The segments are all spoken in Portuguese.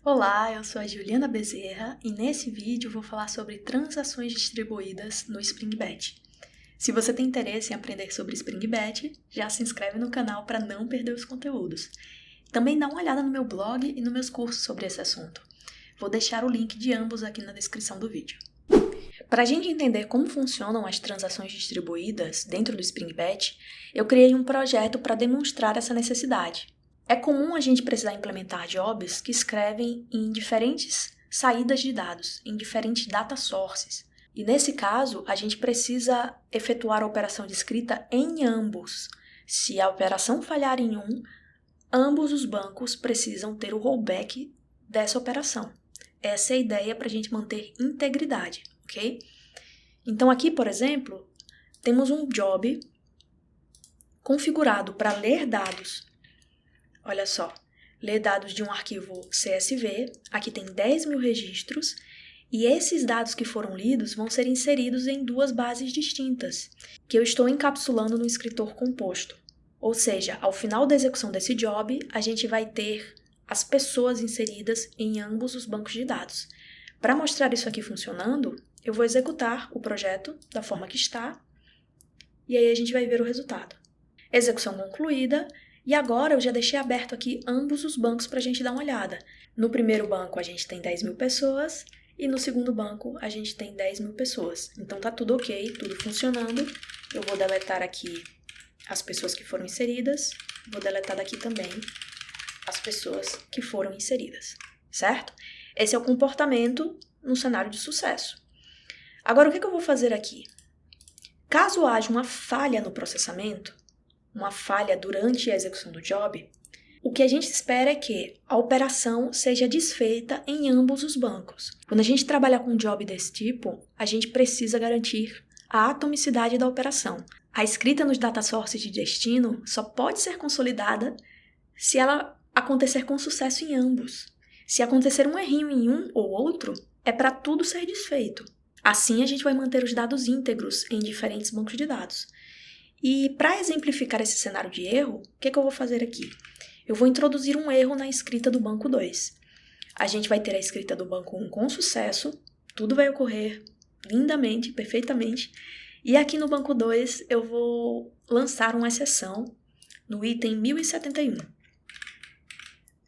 Olá, eu sou a Juliana Bezerra e nesse vídeo vou falar sobre transações distribuídas no Spring Batch. Se você tem interesse em aprender sobre Spring Batch, já se inscreve no canal para não perder os conteúdos. Também dá uma olhada no meu blog e nos meus cursos sobre esse assunto. Vou deixar o link de ambos aqui na descrição do vídeo. Para a gente entender como funcionam as transações distribuídas dentro do Spring Batch, eu criei um projeto para demonstrar essa necessidade. É comum a gente precisar implementar jobs que escrevem em diferentes saídas de dados, em diferentes data sources. E nesse caso, a gente precisa efetuar a operação de escrita em ambos. Se a operação falhar em um, ambos os bancos precisam ter o rollback dessa operação. Essa é a ideia para a gente manter integridade, ok? Então aqui, por exemplo, temos um job configurado para ler dados. Olha só, ler dados de um arquivo CSV, aqui tem 10.000 registros, e esses dados que foram lidos vão ser inseridos em duas bases distintas, que eu estou encapsulando no escritor composto. Ou seja, ao final da execução desse job, a gente vai ter as pessoas inseridas em ambos os bancos de dados. Para mostrar isso aqui funcionando, eu vou executar o projeto da forma que está, e aí a gente vai ver o resultado. Execução concluída. E agora eu já deixei aberto aqui ambos os bancos para a gente dar uma olhada. No primeiro banco a gente tem 10.000 pessoas e no segundo banco a gente tem 10.000 pessoas. Então tá tudo ok, tudo funcionando. Eu vou deletar aqui as pessoas que foram inseridas. Vou deletar daqui também as pessoas que foram inseridas, certo? Esse é o comportamento no cenário de sucesso. Agora o que eu vou fazer aqui? Caso haja uma falha no processamento, uma falha durante a execução do job, o que a gente espera é que a operação seja desfeita em ambos os bancos. Quando a gente trabalha com um job desse tipo, a gente precisa garantir a atomicidade da operação. A escrita nos data sources de destino só pode ser consolidada se ela acontecer com sucesso em ambos. Se acontecer um errinho em um ou outro, é para tudo ser desfeito. Assim, a gente vai manter os dados íntegros em diferentes bancos de dados. E para exemplificar esse cenário de erro, o que eu vou fazer aqui? Eu vou introduzir um erro na escrita do banco 2. A gente vai ter a escrita do banco 1 com sucesso, tudo vai ocorrer lindamente, perfeitamente. E aqui no banco 2 eu vou lançar uma exceção no item 1071.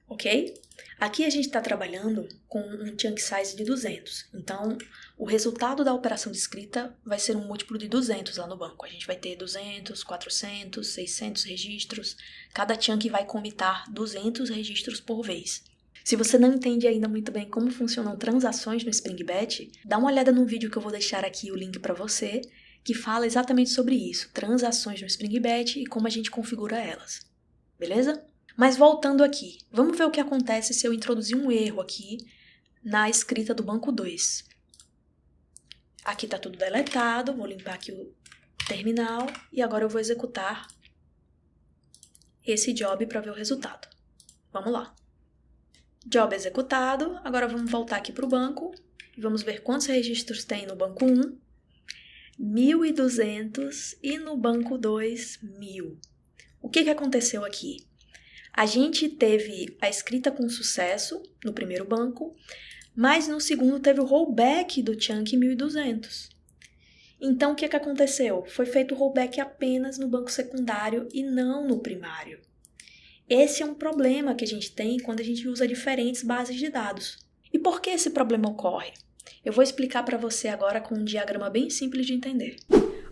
Ok? Aqui a gente está trabalhando com um chunk size de 200. Então, o resultado da operação de escrita vai ser um múltiplo de 200 lá no banco. A gente vai ter 200, 400, 600 registros. Cada chunk vai comitar 200 registros por vez. Se você não entende ainda muito bem como funcionam transações no Spring Batch, dá uma olhada no vídeo que eu vou deixar aqui o link para você, que fala exatamente sobre isso, transações no Spring Batch e como a gente configura elas. Beleza? Mas voltando aqui, vamos ver o que acontece se eu introduzir um erro aqui na escrita do banco 2. Aqui está tudo deletado, vou limpar aqui o terminal e agora eu vou executar esse job para ver o resultado. Vamos lá. Job executado, agora vamos voltar aqui para o banco e vamos ver quantos registros tem no banco 1. 1.200 e no banco 2, 1.000. O que aconteceu aqui? A gente teve a escrita com sucesso no primeiro banco, mas no segundo teve o rollback do chunk 1.200. Então, o que aconteceu? Foi feito o rollback apenas no banco secundário e não no primário. Esse é um problema que a gente tem quando a gente usa diferentes bases de dados. E por que esse problema ocorre? Eu vou explicar para você agora com um diagrama bem simples de entender.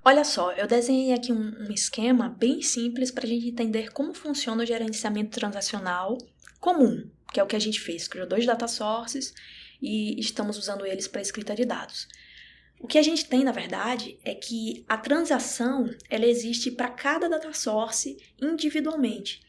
Olha só, eu desenhei aqui um esquema bem simples para a gente entender como funciona o gerenciamento transacional comum, que é o que a gente fez. Criou 2 data sources e estamos usando eles para escrita de dados. O que a gente tem, na verdade, é que a transação ela existe para cada data source individualmente.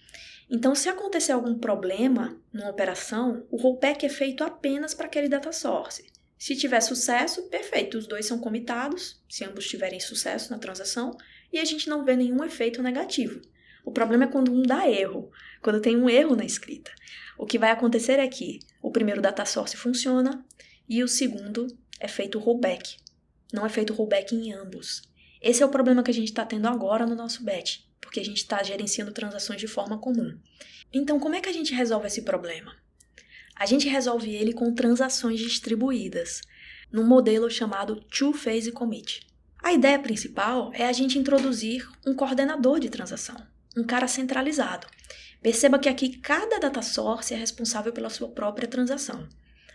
Então, se acontecer algum problema numa operação, o rollback é feito apenas para aquele data source. Se tiver sucesso, perfeito, os 2 são comitados, se ambos tiverem sucesso na transação, e a gente não vê nenhum efeito negativo. O problema é quando um dá erro, quando tem um erro na escrita. O que vai acontecer é que o primeiro data source funciona e o segundo é feito o rollback. Não é feito o rollback em ambos. Esse é o problema que a gente está tendo agora no nosso batch, porque a gente está gerenciando transações de forma comum. Então, como é que a gente resolve esse problema? A gente resolve ele com transações distribuídas, num modelo chamado Two-Phase Commit. A ideia principal é a gente introduzir um coordenador de transação, um cara centralizado. Perceba que aqui cada data source é responsável pela sua própria transação.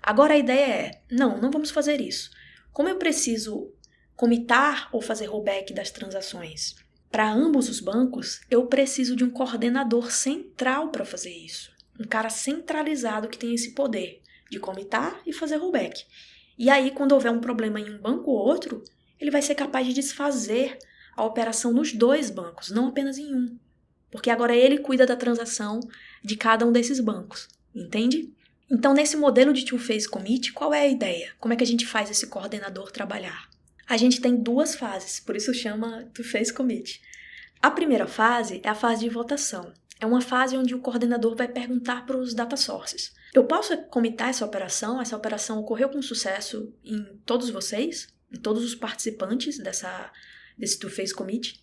Agora a ideia é, não vamos fazer isso. Como eu preciso commitar ou fazer rollback das transações para ambos os bancos, eu preciso de um coordenador central para fazer isso. Um cara centralizado que tem esse poder de commitar e fazer rollback. E aí, quando houver um problema em um banco ou outro, ele vai ser capaz de desfazer a operação nos dois bancos, não apenas em um. Porque agora ele cuida da transação de cada um desses bancos, entende? Então, nesse modelo de Two-Phase Commit, qual é a ideia? Como é que a gente faz esse coordenador trabalhar? A gente tem duas fases, por isso chama Two-Phase Commit. A primeira fase é a fase de votação. É uma fase onde o coordenador vai perguntar para os data sources. Eu posso commitar essa operação? Essa operação ocorreu com sucesso em todos vocês? Em todos os participantes desse Two-Phase Commit?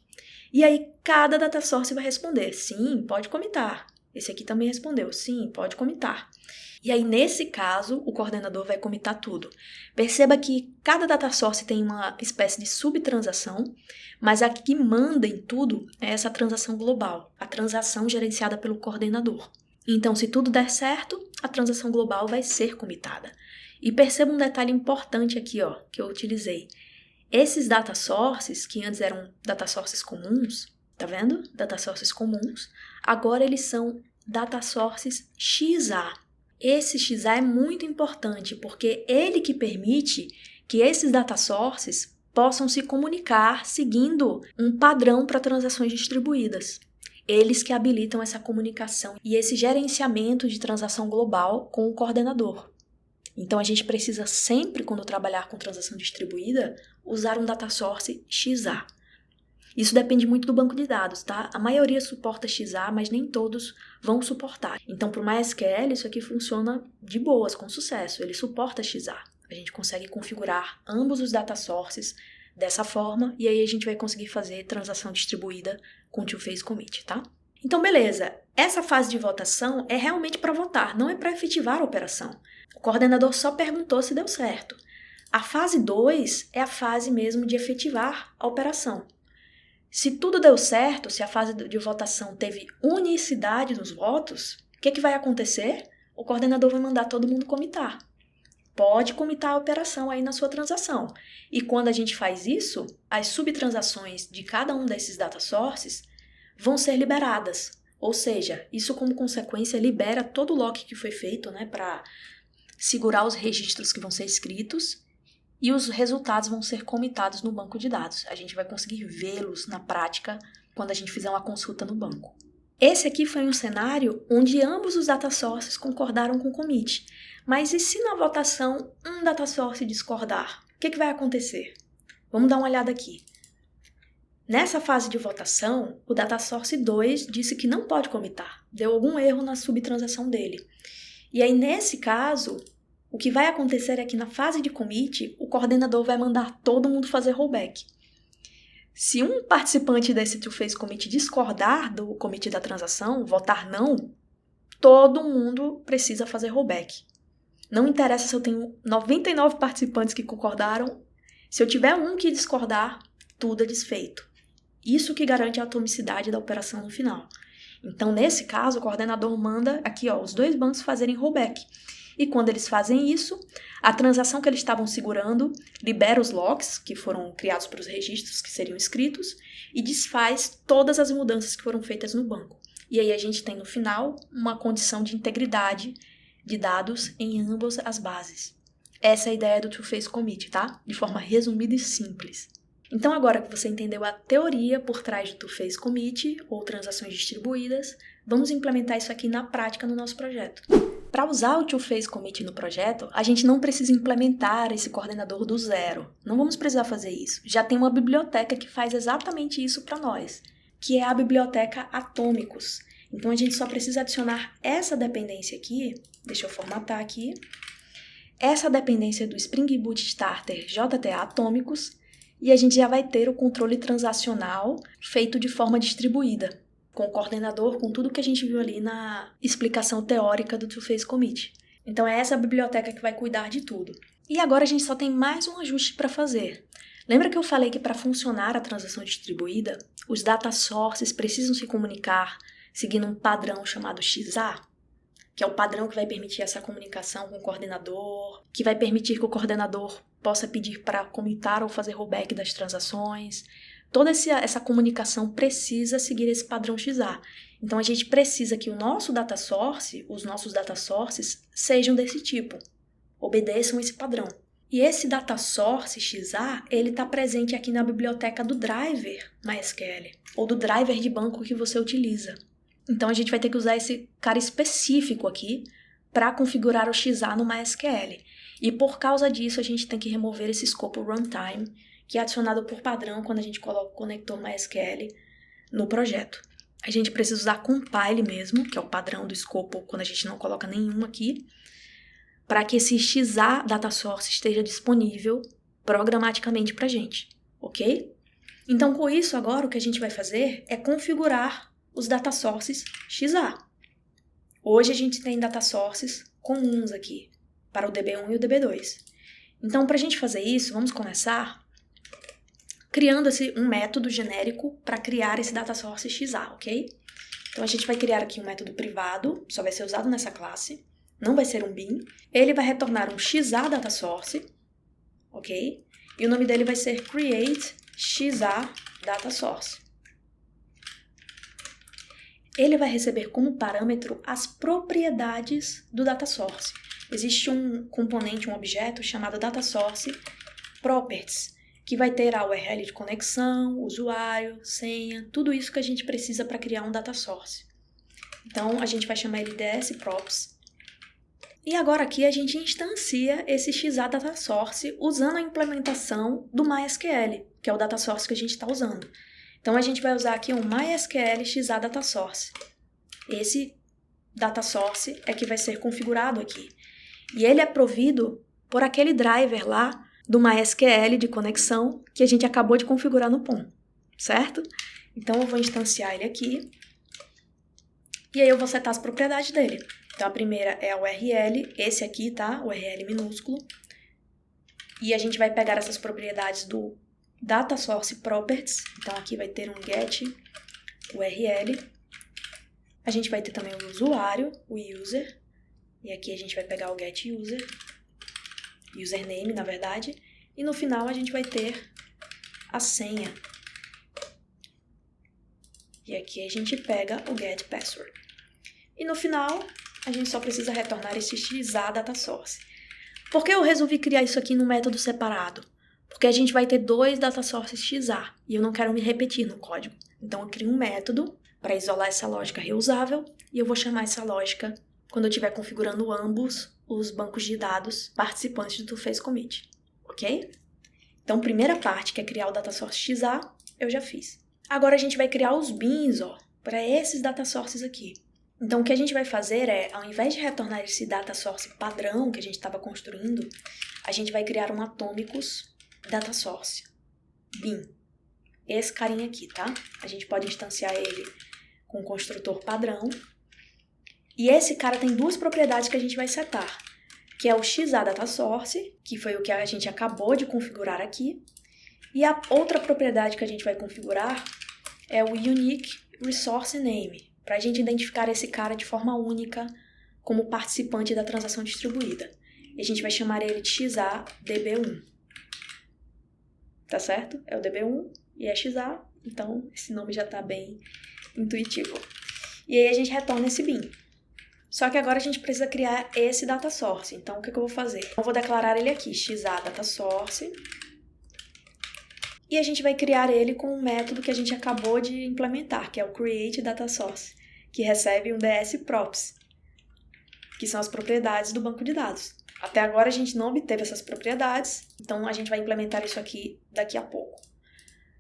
E aí, cada data source vai responder, sim, pode commitar. Esse aqui também respondeu, sim, pode commitar. E aí, nesse caso, o coordenador vai commitar tudo. Perceba que cada data source tem uma espécie de subtransação, mas a que manda em tudo é essa transação global, a transação gerenciada pelo coordenador. Então, se tudo der certo, a transação global vai ser commitada. E perceba um detalhe importante aqui, que eu utilizei. Esses data sources, que antes eram data sources comuns, tá vendo? Data sources comuns, agora eles são data sources XA. Esse XA é muito importante, porque ele que permite que esses data sources possam se comunicar seguindo um padrão para transações distribuídas. Eles que habilitam essa comunicação e esse gerenciamento de transação global com o coordenador. Então, a gente precisa sempre, quando trabalhar com transação distribuída, usar um data source XA. Isso depende muito do banco de dados, tá? A maioria suporta XA, mas nem todos vão suportar. Então, para o MySQL, isso aqui funciona de boas, com sucesso. Ele suporta XA. A gente consegue configurar ambos os data sources dessa forma, e aí a gente vai conseguir fazer transação distribuída com Two-Phase Commit, tá? Então, beleza. Essa fase de votação é realmente para votar, não é para efetivar a operação. O coordenador só perguntou se deu certo. A fase 2 é a fase mesmo de efetivar a operação. Se tudo deu certo, se a fase de votação teve unicidade nos votos, o que vai acontecer? O coordenador vai mandar todo mundo commitar. Pode commitar a operação aí na sua transação. E quando a gente faz isso, as subtransações de cada um desses data sources vão ser liberadas. Ou seja, isso como consequência libera todo o lock que foi feito, para segurar os registros que vão ser escritos, e os resultados vão ser commitados no banco de dados. A gente vai conseguir vê-los na prática quando a gente fizer uma consulta no banco. Esse aqui foi um cenário onde ambos os data sources concordaram com o commit. Mas e se na votação um data source discordar? O que vai acontecer? Vamos dar uma olhada aqui. Nessa fase de votação, o data source 2 disse que não pode commitar. Deu algum erro na subtransação dele. E aí, nesse caso, o que vai acontecer é que na fase de commit, o coordenador vai mandar todo mundo fazer rollback. Se um participante desse Two-Phase Commit discordar do commit da transação, votar não, todo mundo precisa fazer rollback. Não interessa se eu tenho 99 participantes que concordaram, se eu tiver um que discordar, tudo é desfeito. Isso que garante a atomicidade da operação no final. Então, nesse caso, o coordenador manda aqui, os dois bancos fazerem rollback. E quando eles fazem isso, a transação que eles estavam segurando libera os locks, que foram criados para os registros que seriam escritos, e desfaz todas as mudanças que foram feitas no banco. E aí a gente tem, no final, uma condição de integridade de dados em ambas as bases. Essa é a ideia do Two-Phase Commit, tá? De forma resumida e simples. Então, agora que você entendeu a teoria por trás do Two-Phase Commit, ou transações distribuídas, vamos implementar isso aqui na prática no nosso projeto. Para usar o Two-Phase Commit no projeto, a gente não precisa implementar esse coordenador do zero. Não vamos precisar fazer isso. Já tem uma biblioteca que faz exatamente isso para nós, que é a biblioteca Atômicos. Então, a gente só precisa adicionar essa dependência aqui. Deixa eu formatar aqui. Essa dependência do Spring Boot Starter JTA Atômicos, e a gente já vai ter o controle transacional feito de forma distribuída, com o coordenador, com tudo que a gente viu ali na explicação teórica do Two-Phase Commit. Então é essa biblioteca que vai cuidar de tudo. E agora a gente só tem mais um ajuste para fazer. Lembra que eu falei que para funcionar a transação distribuída, os data sources precisam se comunicar seguindo um padrão chamado XA? Que é o padrão que vai permitir essa comunicação com o coordenador, que vai permitir que o coordenador possa pedir para comutar ou fazer rollback das transações. Toda essa comunicação precisa seguir esse padrão XA. Então a gente precisa que o nosso data source, os nossos data sources, sejam desse tipo, obedeçam esse padrão. E esse data source XA, ele está presente aqui na biblioteca do driver MySQL, ou do driver de banco que você utiliza. Então a gente vai ter que usar esse cara específico aqui para configurar o XA no MySQL. E por causa disso a gente tem que remover esse escopo runtime, que é adicionado por padrão quando a gente coloca o conector MySQL no projeto. A gente precisa usar compile mesmo, que é o padrão do escopo quando a gente não coloca nenhum aqui, para que esse XA data source esteja disponível programaticamente para a gente, ok? Então com isso agora o que a gente vai fazer é configurar os data sources XA. Hoje a gente tem data sources comuns aqui, para o DB1 e o DB2. Então para a gente fazer isso, vamos começar criando um método genérico para criar esse data source XA, ok? Então a gente vai criar aqui um método privado, só vai ser usado nessa classe, não vai ser um bin. Ele vai retornar um XA data source, ok? E o nome dele vai ser create XA data source. Ele vai receber como parâmetro as propriedades do data source. Existe um componente, um objeto chamado data source properties, que vai ter a URL de conexão, usuário, senha, tudo isso que a gente precisa para criar um data source. Então, a gente vai chamar ele dsprops. E agora aqui a gente instancia esse XA data source usando a implementação do MySQL, que é o data source que a gente está usando. Então, a gente vai usar aqui um MySQL XA data source. Esse data source é que vai ser configurado aqui. E ele é provido por aquele driver lá do MySQL de conexão que a gente acabou de configurar no POM, certo? Então eu vou instanciar ele aqui e aí eu vou setar as propriedades dele. Então a primeira é a URL, esse aqui, tá? URL minúsculo. E a gente vai pegar essas propriedades do data source properties. Então aqui vai ter um get URL. A gente vai ter também o usuário, o user. E aqui a gente vai pegar o get user. Username, na verdade, e no final a gente vai ter a senha. E aqui a gente pega o get password. E no final, a gente só precisa retornar esse XA data source. Por que eu resolvi criar isso aqui num método separado? Porque a gente vai ter 2 data sources XA, e eu não quero me repetir no código. Então eu crio um método para isolar essa lógica reusável, e eu vou chamar essa lógica quando eu estiver configurando ambos os bancos de dados participantes do Face Commit, ok? Então, primeira parte, que é criar o data source XA, eu já fiz. Agora a gente vai criar os bins, para esses data sources aqui. Então, o que a gente vai fazer é, ao invés de retornar esse data source padrão que a gente estava construindo, a gente vai criar um atômicos data source, bin. Esse carinha aqui, tá? A gente pode instanciar ele com o construtor padrão. E esse cara tem 2 propriedades que a gente vai setar, que é o XA data source, que foi o que a gente acabou de configurar aqui, e a outra propriedade que a gente vai configurar é o unique resource name, para a gente identificar esse cara de forma única como participante da transação distribuída. E a gente vai chamar ele de XA DB1. Tá certo? É o DB1 e é XA, então esse nome já está bem intuitivo. E aí a gente retorna esse bin. Só que agora a gente precisa criar esse data source. Então, o que eu vou fazer? Eu vou declarar ele aqui, XA data source. E a gente vai criar ele com um método que a gente acabou de implementar, que é o create data source, que recebe um dsprops, que são as propriedades do banco de dados. Até agora a gente não obteve essas propriedades, então a gente vai implementar isso aqui daqui a pouco.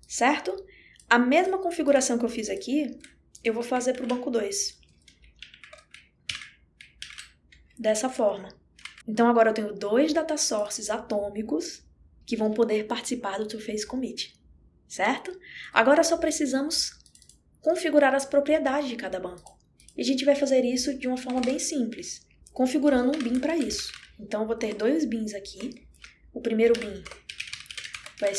Certo? A mesma configuração que eu fiz aqui, eu vou fazer para o banco 2. Dessa forma. Então agora eu tenho 2 data sources atômicos que vão poder participar do Face Commit, certo? Agora só precisamos configurar as propriedades de cada banco. E a gente vai fazer isso de uma forma bem simples. configurando um bin para isso. Então, eu vou ter 2 bins aqui. O primeiro bin vai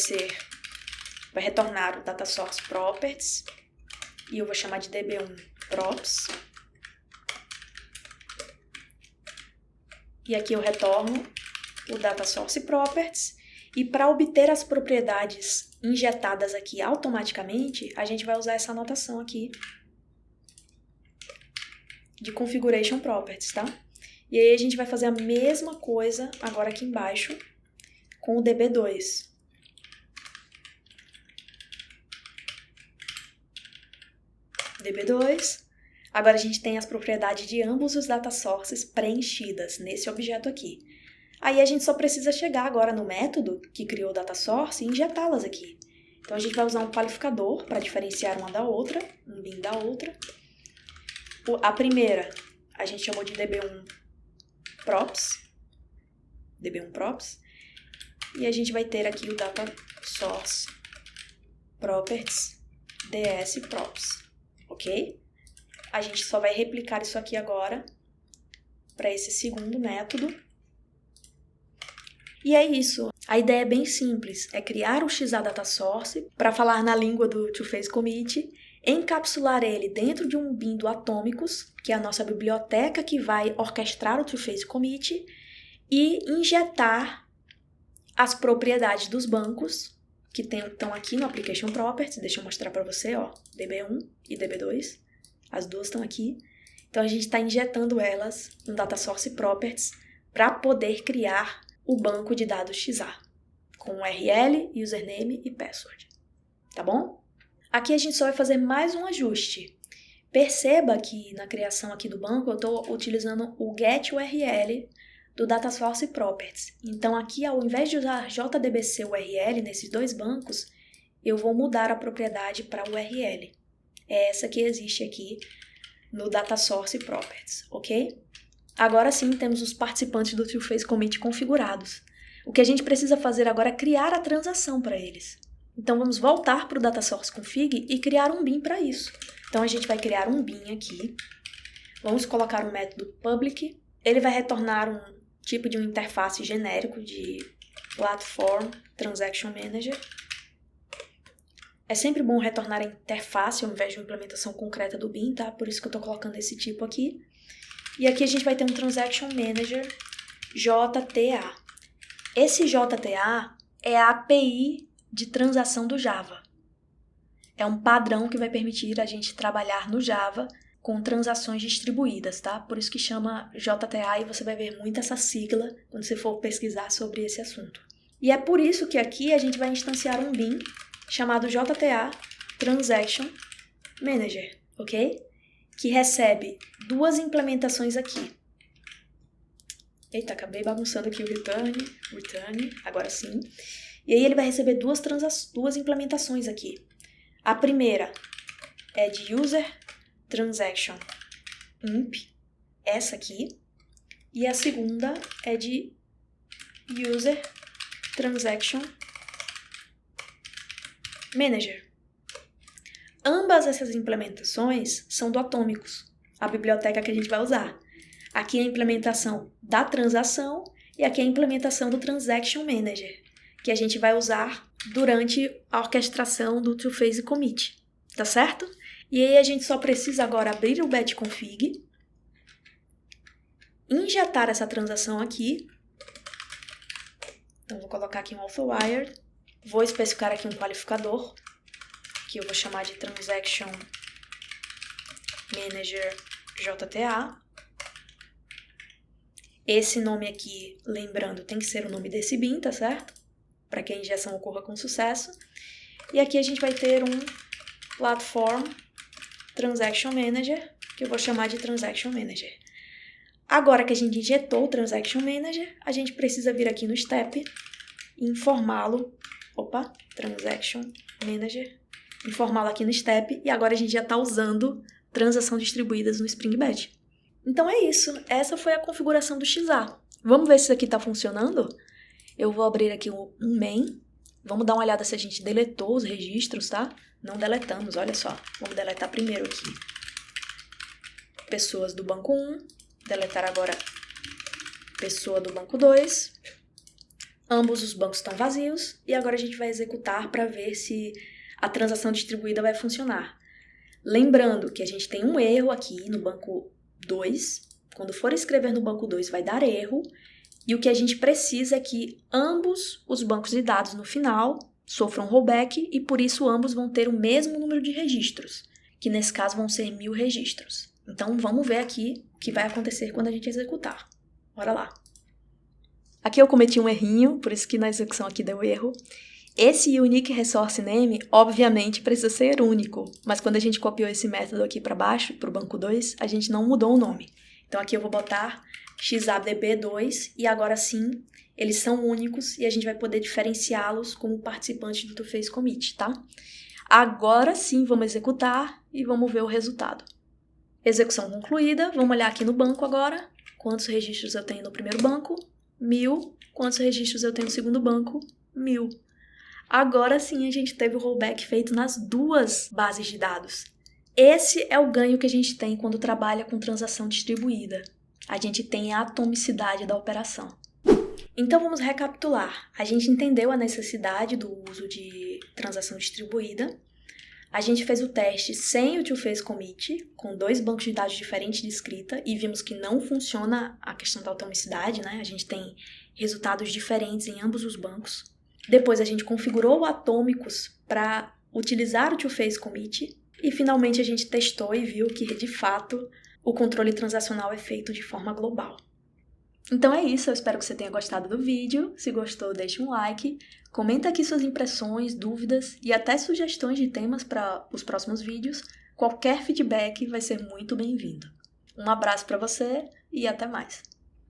retornar o data source properties, e eu vou chamar de db1 props. E aqui eu retorno o data source properties, e para obter as propriedades injetadas aqui automaticamente, a gente vai usar essa anotação aqui de configuration properties, tá? E aí a gente vai fazer a mesma coisa agora aqui embaixo com o db2. db2. Agora a gente tem as propriedades de ambos os data sources preenchidas nesse objeto aqui. Aí a gente só precisa chegar agora no método que criou o data source e injetá-las aqui. Então a gente vai usar um qualificador para diferenciar uma da outra, um bin da outra. A primeira a gente chamou de db1 props, e a gente vai ter aqui o data source properties ds props, ok? A gente só vai replicar isso aqui agora para esse segundo método. E é isso. A ideia é bem simples, é criar o XA data source, para falar na língua do two-phase commit, encapsular ele dentro de um bin do atômicos, que é a nossa biblioteca que vai orquestrar o two-phase commit, e injetar as propriedades dos bancos que estão aqui no application properties. Deixa eu mostrar para você, ó, db1 e db2, as duas estão aqui. Então a gente está injetando elas no data source properties para poder criar o banco de dados XA, com URL, username e password, tá bom? Aqui a gente só vai fazer mais um ajuste. Perceba que na criação aqui do banco eu estou utilizando o getURL do Data Source Properties. Então aqui, ao invés de usar JDBC URL nesses 2 bancos, eu vou mudar a propriedade para URL. É essa que existe aqui no Data Source Properties, ok? Agora sim, temos os participantes do two-phase commit configurados. O que a gente precisa fazer agora é criar a transação para eles. Então, vamos voltar para o Data Source Config e criar um bin para isso. Então, a gente vai criar um bin aqui. Vamos colocar um método public. Ele vai retornar um tipo de uma interface genérico de Platform Transaction Manager. É sempre bom retornar a interface ao invés de uma implementação concreta do bin, tá? Por isso que eu estou colocando esse tipo aqui. E aqui a gente vai ter um Transaction Manager JTA. Esse JTA é a API de transação do Java. É um padrão que vai permitir a gente trabalhar no Java com transações distribuídas, tá? Por isso que chama JTA, e você vai ver muito essa sigla quando você for pesquisar sobre esse assunto. E é por isso que aqui a gente vai instanciar um bin chamado JTA Transaction Manager, ok? Que recebe 2 implementações aqui. Eita, acabei bagunçando aqui o return, agora sim. E aí ele vai receber 2 implementações aqui. A primeira é de User Transaction Imp, essa aqui. E a segunda é de User Transaction Manager. Ambas essas implementações são do Atômicos, a biblioteca que a gente vai usar. Aqui é a implementação da transação e aqui é a implementação do Transaction Manager, que a gente vai usar durante a orquestração do two-phase commit, tá certo? E aí a gente só precisa agora abrir o batch config, injetar essa transação aqui. Então vou colocar aqui um authowire, vou especificar aqui um qualificador, que eu vou chamar de Transaction Manager JTA. Esse nome aqui, lembrando, tem que ser o nome desse bin, tá certo? Para que a injeção ocorra com sucesso. E aqui a gente vai ter um Platform Transaction Manager, que eu vou chamar de Transaction Manager. Agora que a gente injetou o Transaction Manager, a gente precisa vir aqui no step e informá-lo. Transaction Manager. Informá-lo aqui no step, e agora a gente já está usando transação distribuídas no Spring Batch. Então é isso, essa foi a configuração do XA. Vamos ver se isso aqui está funcionando? Eu vou abrir aqui um main, vamos dar uma olhada se a gente deletou os registros, tá? Não deletamos, olha só, vamos deletar primeiro aqui. Pessoas do banco 1, deletar agora pessoa do banco 2, ambos os bancos estão vazios, e agora a gente vai executar para ver se a transação distribuída vai funcionar. Lembrando que a gente tem um erro aqui no banco 2, quando for escrever no banco 2 vai dar erro, e o que a gente precisa é que ambos os bancos de dados no final sofram rollback e por isso ambos vão ter o mesmo número de registros, que nesse caso vão ser 1000 registros. Então vamos ver aqui o que vai acontecer quando a gente executar. Bora lá. Aqui eu cometi um errinho, por isso que na execução aqui deu erro. Esse Unique Resource Name, obviamente, precisa ser único, mas quando a gente copiou esse método aqui para baixo, para o banco 2, a gente não mudou o nome. Então aqui eu vou botar xabdb2 e agora sim, eles são únicos e a gente vai poder diferenciá-los como participantes do TwoPhase Commit, tá? Agora sim, vamos executar e vamos ver o resultado. Execução concluída, vamos olhar aqui no banco agora. Quantos registros eu tenho no primeiro banco? 1000. Quantos registros eu tenho no segundo banco? 1000. Agora sim a gente teve o rollback feito nas duas bases de dados. Esse é o ganho que a gente tem quando trabalha com transação distribuída. A gente tem a atomicidade da operação. Então vamos recapitular. A gente entendeu a necessidade do uso de transação distribuída. A gente fez o teste sem o TwoPhase Commit, com 2 bancos de dados diferentes de escrita, e vimos que não funciona a questão da atomicidade, né? A gente tem resultados diferentes em ambos os bancos. Depois a gente configurou o Atômicos para utilizar o TwoPhase Commit e finalmente a gente testou e viu que, de fato, o controle transacional é feito de forma global. Então é isso, eu espero que você tenha gostado do vídeo. Se gostou, deixe um like, comenta aqui suas impressões, dúvidas e até sugestões de temas para os próximos vídeos. Qualquer feedback vai ser muito bem-vindo. Um abraço para você e até mais!